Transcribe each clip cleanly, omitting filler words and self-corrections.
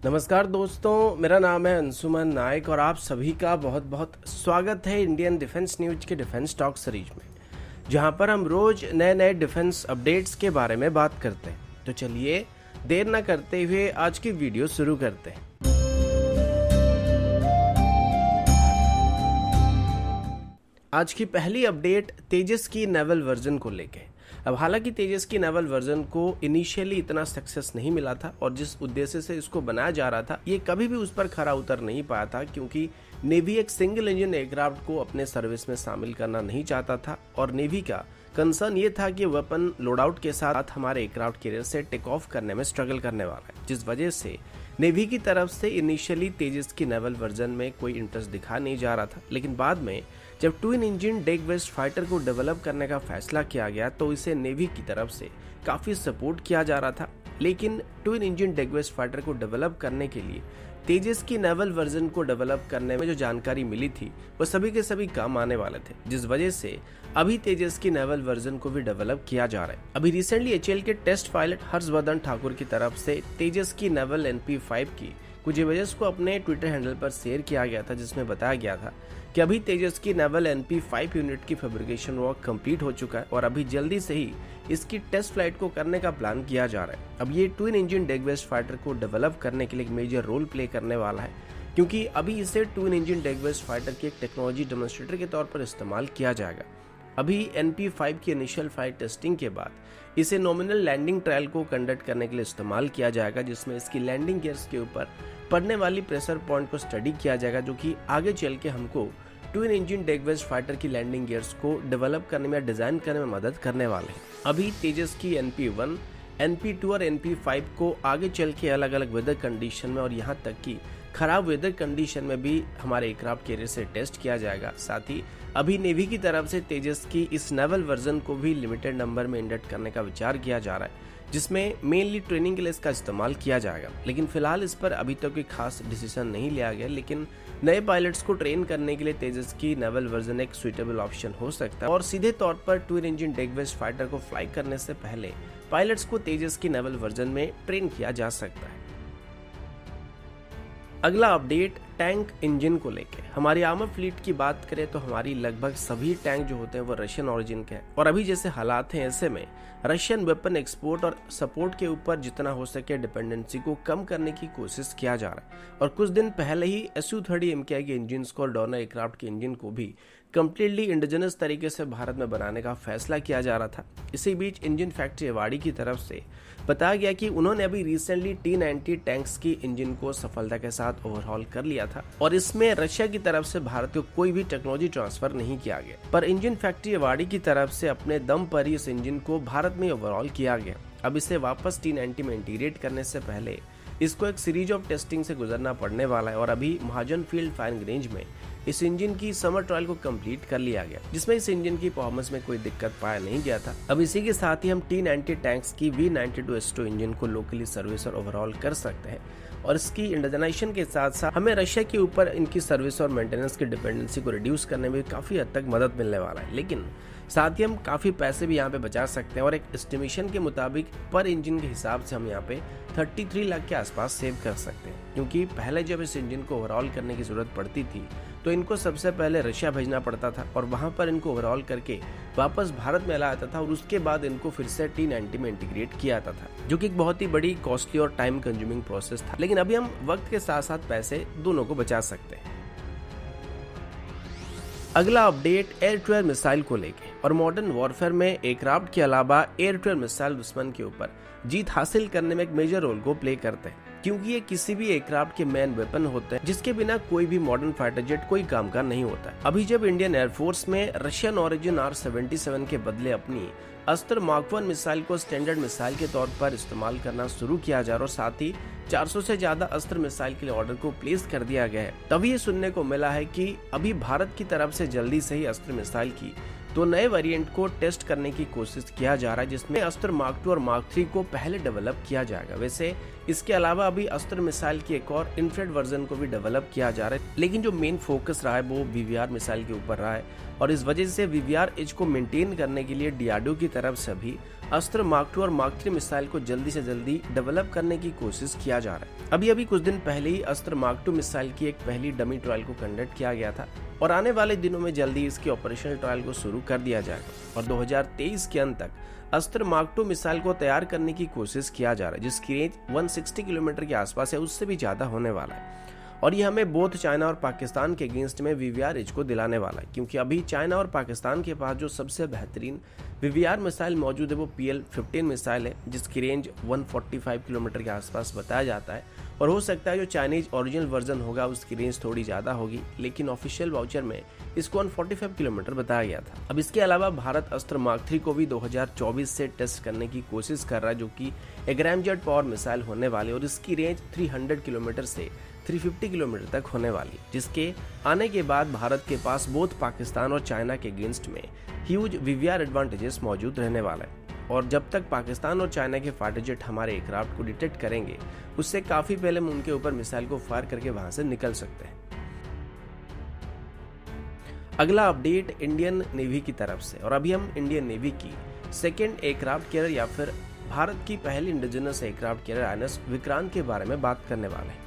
नमस्कार दोस्तों, मेरा नाम है अंशुमन नायक और आप सभी का बहुत बहुत स्वागत है इंडियन डिफेंस न्यूज के डिफेंस टॉक सीरीज में, जहां पर हम रोज नए नए डिफेंस अपडेट्स के बारे में बात करते हैं। तो चलिए देर न करते हुए आज की वीडियो शुरू करते हैं। आज की पहली अपडेट तेजस की नेवल वर्जन को लेके। अब हालांकि तेजस की नेवल वर्जन को इनिशियली इतना सक्सेस नहीं मिला था और जिस उद्देश्य से इसको बनाया जा रहा था ये कभी भी उस पर खरा उतर नहीं पाया था, क्योंकि नेवी एक सिंगल इंजन एयरक्राफ्ट को अपने सर्विस में शामिल करना नहीं चाहता था और नेवी का कंसर्न ये था कि वेपन लोडआउट के साथ हमारे एयरक्राफ्ट कैरियर से टेक ऑफ करने में स्ट्रगल करने वाला है, जिस वजह से नेवी की तरफ से इनिशियली तेजस की नेवल वर्जन में कोई इंटरेस्ट दिखा नहीं जा रहा था। लेकिन बाद में जब twin engine deck based fighter को डेवलप करने का फैसला किया गया तो इसे नेवी की तरफ से काफी सपोर्ट किया जा रहा था। लेकिन twin engine deck based fighter को डेवलप करने के लिए तेजस की नेवल वर्जन को डेवलप करने में जो जानकारी मिली थी वो सभी के सभी काम आने वाले थे, जिस वजह से अभी तेजस की नेवल वर्जन को भी डेवलप किया जा रहा है। अभी रिसेंटली एचएएल के टेस्ट पायलट हर्षवर्धन ठाकुर की तरफ से तेजस की नेवल NP5 की कुछ इमेजेस को अपने ट्विटर हैंडल पर शेयर किया गया था, जिसमें बताया गया था कि अभी तेजस की नेवल NP5 यूनिट की फैब्रिकेशन वर्क कंप्लीट हो चुका है और अभी जल्दी से ही इसकी टेस्ट फ्लाइट को करने का प्लान किया जा रहा है। अब ये twin engine deck based fighter को डेवलप करने के लिए एक मेजर रोल प्ले करने वाला है, क्योंकि अभी इसे twin engine deck based fighter की एक टेक्नोलॉजी डेमोन्स्ट्रेटर के तौर पर इस्तेमाल किया जाएगा। अभी NP5 की इनिशियल फ्लाइट टेस्टिंग के बाद इसे नॉमिनल लैंडिंग ट्रायल को कंडक्ट करने के लिए इस्तेमाल किया जाएगा, जिसमें इसकी लैंडिंग गियर्स के ऊपर पड़ने वाली प्रेशर पॉइंट को स्टडी किया जाएगा, जो कि आगे चल के हमको twin engine deck based fighter की लैंडिंग गियर्स को डेवलप करने में, डिजाइन करने में मदद करने वाले हैं। अभी तेजस की NP1, NP2 और NP5 को आगे चल के अलग अलग वेदर कंडीशन में और यहाँ तक कि खराब वेदर कंडीशन में भी हमारे एयरक्राफ्ट कैरियर से टेस्ट किया जाएगा। साथ ही अभी नेवी की तरफ से तेजस की इस नेवल वर्जन को भी लिमिटेड नंबर में इंडक्ट करने का विचार किया जा रहा है, जिसमें मेनली ट्रेनिंग के लिए इसका इस्तेमाल किया जाएगा। लेकिन फिलहाल इस पर अभी तक कोई खास डिसीजन नहीं लिया गया, लेकिन नए पायलट्स को ट्रेन करने के लिए तेजस की नेवल वर्जन एक सुइटेबल ऑप्शन हो सकता है और सीधे तौर पर twin engine deck based fighter को फ्लाई करने से पहले पायलट्स को तेजस की नेवल वर्जन में ट्रेन किया जा सकता है। अगला अपडेट टैंक इंजन को लेके। हमारी आर्मर फ्लीट की बात करें तो हमारी लगभग सभी टैंक जो होते हैं वो रशियन ओरिजिन के हैं और अभी जैसे हालात हैं ऐसे में रशियन वेपन एक्सपोर्ट और सपोर्ट के ऊपर जितना हो सके डिपेंडेंसी को कम करने की कोशिश किया जा रहा है। और कुछ दिन पहले ही Su-30 MKI के इंजन को और डॉर्नियर एयरक्राफ्ट के इंजन को भी कम्प्लीटली इंडिजिनस तरीके से भारत में बनाने का फैसला किया जा रहा था। इसी बीच इंजन फैक्ट्री रेवाड़ी की तरफ से बताया गया कि उन्होंने अभी रिसेंटली T90 टैंक्स की इंजन को सफलता के साथ ओवरहॉल कर लिया था और इसमें रशिया की तरफ से भारत को कोई भी टेक्नोलॉजी ट्रांसफर नहीं किया गया, पर इंजन फैक्ट्री रेवाड़ी की तरफ से अपने दम पर ही इस इंजन को भारत में ओवरऑल किया गया। अब इसे वापस T90 में इंटीग्रेट करने से पहले इसको एक सीरीज ऑफ टेस्टिंग से गुजरना पड़ने वाला है और अभी महाजन फील्ड फायरिंग रेंज में इस इंजन की समर ट्रायल को कंप्लीट कर लिया गया, जिसमें इस इंजन की परफॉर्मेंस में कोई दिक्कत पाया नहीं गया था। अब इसी के साथ ही हम T90 टैंक्स की V92S2 इंजन को लोकली सर्विस और ओवरऑल कर सकते हैं और इसकी इंडिजनाइजेशन के साथ साथ हमें रशिया के ऊपर इनकी सर्विस और मेंटेनेंस की डिपेंडेंसी को रिड्यूस करने में काफी हद तक मदद मिलने वाला है। लेकिन साथ ही हम काफी पैसे भी यहाँ पे बचा सकते हैं और एक एस्टिमेशन के मुताबिक पर इंजन के हिसाब से हम यहाँ पे 33 लाख के आसपास सेव कर सकते हैं, क्योंकि पहले जब इस इंजन को ओवरऑल करने की जरूरत पड़ती थी तो इनको सबसे पहले रशिया भेजना पड़ता था और वहां पर इनको ओवरऑल करके वापस भारत में लाया जाता था और उसके बाद इनको फिर से T90 में इंटीग्रेट किया जाता था, जो कि एक बहुत ही बड़ी कॉस्टली और टाइम कंज्यूमिंग प्रोसेस था। लेकिन अभी हम वक्त के साथ साथ पैसे दोनों को बचा सकते हैं। अगला update air to air missile को लेके और मॉडर्न वॉरफेयर में एयरक्राफ्ट के अलावा एयर टू एयर मिसाइल दुश्मन के ऊपर जीत हासिल करने में एक मेजर रोल को प्ले करते हैं, क्योंकि ये किसी भी एयरक्राफ्ट के मेन वेपन होते हैं जिसके बिना कोई भी मॉडर्न फाइटर जेट कोई काम का नहीं होता है। अभी जब इंडियन एयरफोर्स में रशियन ओरिजिन R-77 के बदले अपनी अस्त्र मार्क 1 मिसाइल को स्टैंडर्ड मिसाइल के तौर पर इस्तेमाल करना शुरू किया जा रहा और साथ ही 400 से ज्यादा अस्त्र मिसाइल के लिए ऑर्डर को प्लेस कर दिया गया है, तभी ये सुनने को मिला है कि अभी भारत की तरफ से जल्दी से ही अस्त्र मिसाइल की तो नए वेरिएंट को टेस्ट करने की कोशिश किया जा रहा है, जिसमें अस्त्र मार्क 2 और मार्क 3 को पहले डेवलप किया जाएगा। वैसे इसके अलावा अभी अस्त्र मिसाइल की एक और इन्फ्रारेड वर्जन को भी डेवलप किया जा रहा है, लेकिन जो मेन फोकस रहा है वो वीवीआर मिसाइल के ऊपर रहा है और इस वजह से वीवीआर एज को मेंटेन करने के लिए डीआरडीओ की तरफ से भी अस्त्र मार्क 2 और मार्क 3 मिसाइल को जल्दी से जल्दी डेवलप करने की कोशिश किया जा रहा है। अभी कुछ दिन पहले ही अस्त्र मार्क 2 मिसाइल की एक पहली डमी ट्रायल को कंडक्ट किया गया था और आने वाले दिनों में जल्दी इसकी ऑपरेशनल ट्रायल को शुरू कर दिया जाएगा और 2023 के अंत तक अस्त्र मार्क 2 मिसाइल को तैयार करने की कोशिश किया जा रहा है, जिसकी रेंज 160 किलोमीटर के आसपास है, उससे भी ज्यादा होने वाला है और ये हमें बोथ चाइना और पाकिस्तान के अगेंस्ट में वीवीआर एज को दिलाने वाला है, क्योंकि अभी चाइना और पाकिस्तान के पास जो सबसे बेहतरीन वीवीआर मिसाइल मौजूद है वो PL-15 मिसाइल है, जिसकी रेंज 145 किलोमीटर के आसपास बताया जाता है और हो सकता है जो चाइनीज ओरिजिनल वर्जन होगा उसकी रेंज थोड़ी ज़्यादा होगी, लेकिन ऑफिशियल वाउचर में इसको 145 किलोमीटर बताया गया था। अब इसके अलावा भारत अस्त्र मार्क 3 को भी 2024 से टेस्ट करने की कोशिश कर रहा है, जो कि एक रैमजेट पावर मिसाइल होने वाली और इसकी रेंज 300 किलोमीटर से 350 किलोमीटर तक होने वाली, जिसके आने के बाद भारत के पास बोथ पाकिस्तान और चाइना के अगेंस्ट में ह्यूज वीवीआर एडवांटेजेस मौजूद रहने वाला है और जब तक पाकिस्तान और चाइना के फाइटर जेट हमारे एयरक्राफ्ट को डिटेक्ट करेंगे उससे काफी पहले हम उनके ऊपर मिसाइल को फायर करके वहां से निकल सकते हैं। अगला अपडेट इंडियन नेवी की तरफ से और अभी हम इंडियन नेवी की सेकेंड एयरक्राफ्ट कैरियर या फिर भारत की पहली indigenous aircraft carrier INS Vikrant के बारे में बात करने वाले हैं।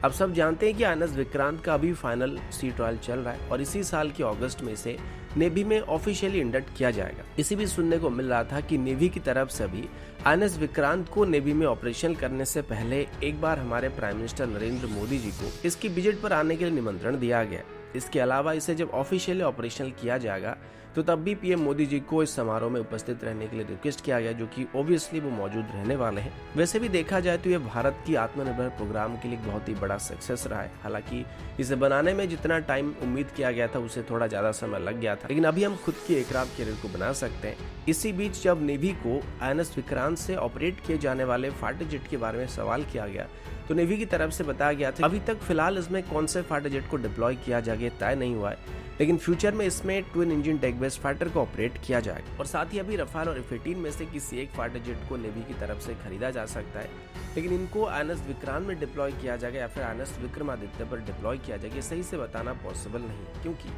अब सब जानते हैं कि INS विक्रांत का अभी फाइनल सी ट्रायल चल रहा है और इसी साल के अगस्त में इसे नेवी में ऑफिशियली इंडक्ट किया जाएगा। इसी भी सुनने को मिल रहा था कि नेवी की तरफ से भी INS विक्रांत को नेवी में ऑपरेशन करने से पहले एक बार हमारे प्राइम मिनिस्टर नरेंद्र मोदी जी को इसकी विजिट पर आने के लिए निमंत्रण दिया गया। इसके अलावा इसे जब ऑफिशियली ऑपरेशनल किया जाएगा तो तब भी पीएम मोदी जी को इस समारोह में उपस्थित रहने के लिए रिक्वेस्ट किया गया, जो कि ऑब्वियसली वो मौजूद रहने वाले हैं। वैसे भी देखा जाए तो ये भारत की आत्मनिर्भर प्रोग्राम के लिए बहुत ही बड़ा सक्सेस रहा है। हालांकि इसे बनाने में जितना टाइम उम्मीद किया गया था उससे थोड़ा ज्यादा समय लग गया था, लेकिन अभी हम खुद की एयरक्राफ्ट कैरियर को बना सकते हैं। इसी बीच जब नेवी को INS विक्रांत से ऑपरेट किए जाने वाले फाइटर जेट के बारे में सवाल किया गया तो नेवी की तरफ से बताया गया था अभी तक फिलहाल इसमें कौन से फाइटर जेट को डिप्लॉय किया जाएगा तय नहीं हुआ है, लेकिन फ्यूचर में इसमें twin engine tech based fighter को ऑपरेट किया जाएगा और साथ ही अभी रफाल और F-18 में से किसी एक फाइटर जेट को नेवी की तरफ से खरीदा जा सकता है, लेकिन इनको INS विक्रांत में डिप्लॉय किया जाएगा या फिर INS विक्रमादित्य पर डिप्लॉय किया जाएगा, सही से बताना पॉसिबल नहीं, क्योंकि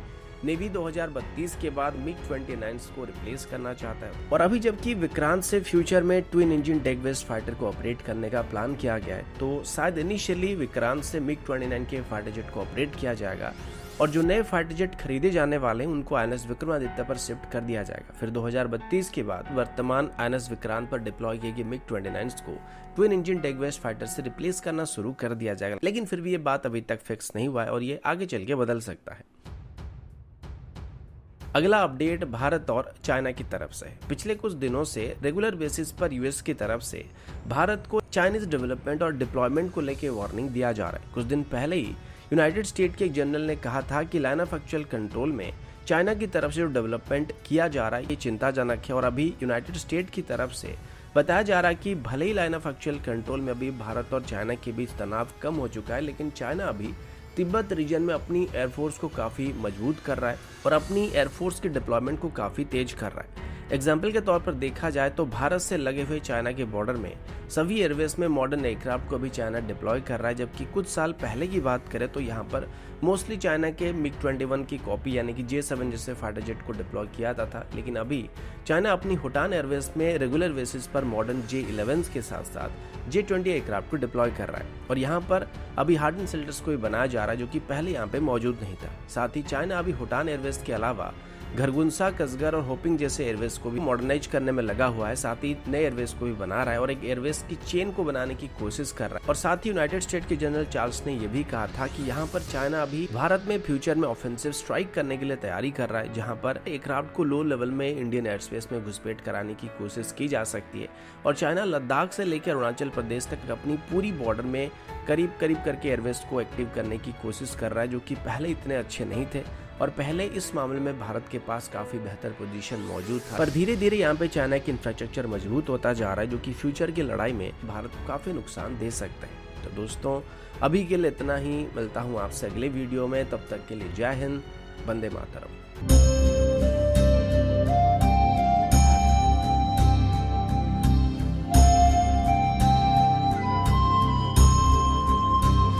नेवी 2032 के बाद MiG-29 को रिप्लेस करना चाहता है और अभी जबकि विक्रांत से फ्यूचर में twin engine tech based fighter को ऑपरेट करने का प्लान किया गया है, तो शायद इनिशियली विक्रांत से MiG-29 के फाइटर जेट को ऑपरेट किया जाएगा और जो नए फाइटर जेट खरीदे जाने वाले हैं उनको INS विक्रमादित्य पर शिफ्ट कर दिया जाएगा। फिर 2032 के बाद वर्तमान INS विक्रांत पर डिप्लॉय किए गए MiG-29 को twin engine tech based fighter से रिप्लेस करना शुरू कर दिया जाएगा, लेकिन फिर भी ये बात अभी तक फिक्स नहीं हुआ है और ये आगे चल के बदल सकता है। अगला अपडेट भारत और चाइना की तरफ से। पिछले कुछ दिनों से रेगुलर बेसिस पर यूएस की तरफ से भारत को चाइनीज डेवलपमेंट और डिप्लॉयमेंट को लेकर वार्निंग दिया जा रहा है। कुछ दिन पहले ही यूनाइटेड स्टेट के एक जनरल ने कहा था कि लाइन ऑफ एक्चुअल कंट्रोल में चाइना की तरफ से जो डेवलपमेंट किया जा रहा है ये चिंताजनक है और अभी यूनाइटेड स्टेट की तरफ से बताया जा रहा है कि भले ही लाइन ऑफ एक्चुअल कंट्रोल में अभी भारत और चाइना के बीच तनाव कम हो चुका है, लेकिन चाइना अभी तिब्बत रीजन में अपनी एयरफोर्स को काफी मजबूत कर रहा है और अपनी एयरफोर्स के डिप्लॉयमेंट को काफी तेज कर रहा है। एग्जाम्पल के तौर पर देखा जाए तो भारत से लगे हुए चाइना के बॉर्डर में सभी एयरवेज में मॉडर्न एयरक्राफ्ट को भी चाइना डिप्लॉय कर रहा है, जबकि कुछ साल पहले की बात करें तो यहाँ पर मोस्टली चाइना के MiG-21 की कॉपी यानी कि J-7 जैसे फाइटर जेट को डिप्लॉय किया था, लेकिन अभी चाइना अपनी हुटान एयरवेज में रेगुलर बेसिस पर मॉडर्न J-11 के साथ साथ J-20 एयरक्राफ्ट को डिप्लॉय कर रहा है और यहाँ पर अभी हार्डन शेल्टर्स को भी बनाया जा रहा है जो कि पहले यहाँ पे मौजूद नहीं था। साथ ही चाइना अभी हुटान एयरवेज के अलावा घरगुंसा, कसगर और होपिंग जैसे एयरवेज को भी मॉडर्नाइज करने में लगा हुआ है, साथ ही नए एयरवेज को भी बना रहा है और एक एयरवेज की चेन को बनाने की कोशिश कर रहा है। और साथ ही यूनाइटेड स्टेट के जनरल चार्ल्स ने यह भी कहा था कि यहाँ पर चाइना अभी भारत में फ्यूचर में ऑफेंसिव स्ट्राइक करने के लिए तैयारी कर रहा है, जहाँ पर एयरक्राफ्ट को लो लेवल में इंडियन एयर स्पेस में घुसपैठ कराने की कोशिश की जा सकती है और चाइना लद्दाख से लेकर अरुणाचल प्रदेश तक अपनी पूरी बॉर्डर में करीब करीब करके एयरवेज को एक्टिव करने की कोशिश कर रहा है, जो कि पहले इतने अच्छे नहीं थे और पहले इस मामले में भारत के पास काफी बेहतर पोजीशन मौजूद था। पर धीरे धीरे यहाँ पे चाइना की इंफ्रास्ट्रक्चर मजबूत होता जा रहा है, जो कि फ्यूचर की लड़ाई में भारत को काफी नुकसान दे सकता है। तो दोस्तों अभी के लिए इतना ही, मिलता हूँ आपसे अगले वीडियो में, तब तक के लिए जय हिंद, वंदे मातरम।